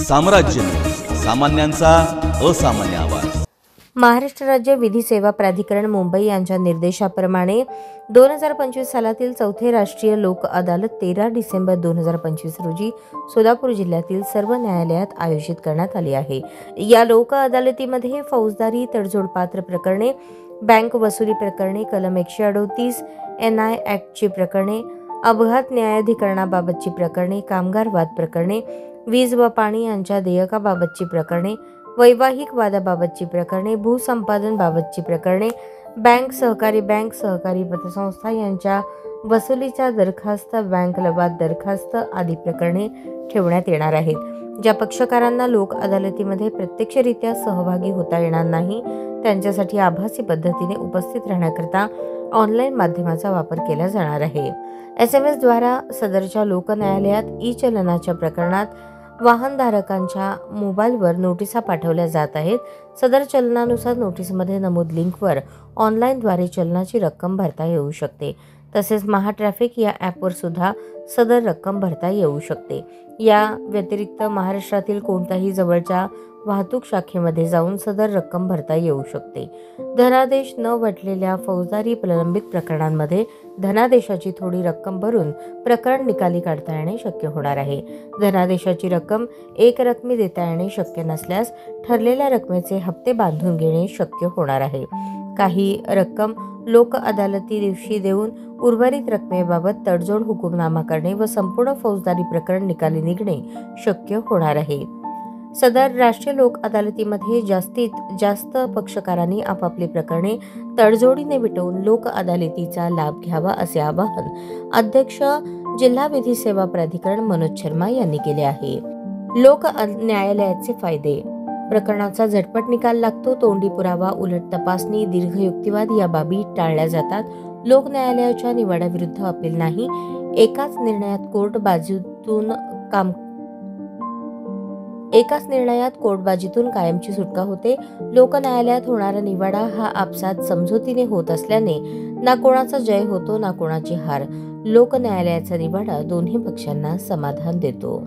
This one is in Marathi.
साम्राज्य न्यूज, सामान्यांचा असामान्य आवाज। महाराष्ट्र राज्य विधी सेवा प्राधिकरण मुंबई यांच्या निर्देशाप्रमाणे 2025 सालातील चौथे राष्ट्रीय लोक अदालत 13 डिसेंबर 2025 रोजी सोलापूर जिल्ह्यातील सर्व न्यायालयात आयोजित करण्यात आली आहे। या लोक अदालतीमध्ये फौजदारी तडजोड पात्र प्रकरणे, बँक वसुली प्रकरणे, कलम 138 NI ॲक्टची प्रकरणे, अपघात न्यायाधिकरणाबाबतची प्रकरणे, कामगार वाद प्रकरणे, वीज व पाणी यांच्या देयकाबाबतची प्रकरणे, वैवाहिक वादाबाबतची प्रकरणे, भूसंपादन बाबतची प्रकरणे, सहकारी पतसंस्था यांच्या वसुलीच्या दरखास्त, बँक लवाद दरखास्त आदी प्रकरणे ठेवण्यात येणार आहेत। ज्या पक्षकारांना लोक अदालतीमध्ये प्रत्यक्षरित्या सहभागी होता येणार नाही त्यांच्यासाठी आभासी पद्धतीने उपस्थित राहण्याकरता ऑनलाईन माध्यमाचा वापर केला जाणार आहे। SMS द्वारा सदरच्या लोक न्यायालयात ई-चलनाच्या प्रकरणात वाहनधारकांच्या मोबाईलवर नोटिसा पाठवल्या जात आहेत। सदर चलनानुसार नोटीसमध्ये नमूद लिंकवर ऑनलाईनद्वारे चलनाची रक्कम भरता येऊ शकते। तसेच महाट्रॅफिक या ॲपवर सुद्धा सदर रक्कम भरता येऊ शकते। या व्यतिरिक्त महाराष्ट्रातील कोणत्याही जवळच्या वाहतूक शाखेमध्ये जाऊन सदर रक्कम भरता येऊ शकते। धनादेश न वटलेल्या फौजदारी प्रलंबित प्रकरणांमध्ये धनादेशाची थोडी रक्कम भरून प्रकरण निकाली काढता येणे शक्य होणार आहे। धनादेशाची रक्कम एक रकमी देता येणे शक्य नसल्यास ठरलेल्या रकमेचे हप्ते बांधून घेणे शक्य होणार आहे। काही रक्कम लोक अदालती दिवशी देऊन उर्वरित रकमेबाबत तडजोड हुकुमनामा करणे व संपूर्ण फौजदारी प्रकरण निकाली निघणे शक्य होणार आहे। सदर राष्ट्रीय लोक अदालतीमध्ये जास्तीत जास्त पक्षकारांनी आपापली प्रकरणे तडजोडीने मिटवून लोक अदालतीचा लाभ घ्यावा असे आवाहन अध्यक्ष जिल्हा विधी सेवा प्राधिकरण मनोज शर्मा यांनी केले आहे। लोक न्यायालयाचे फायदे: प्रकरणाचा झटपट निकाल लागतो, तोंडी पुरावा, उलट तपासणी, दीर्घ युक्तिवाद या बाबी टाळल्या जातात। लोक न्यायालयाच्या निवाड्याविरुद्ध अपील नाही, एकाच निर्णयात कोर्टबाजीतून कायमची सुटका होते। लोक न्यायालयात होणारा निवाडा हा आपसात समझोतीने होत असल्याने ना कोणाचा जय होतो ना कोणाची हार। लोक न्यायालयाचा निवाडा दोन्ही पक्षांना समाधान देतो।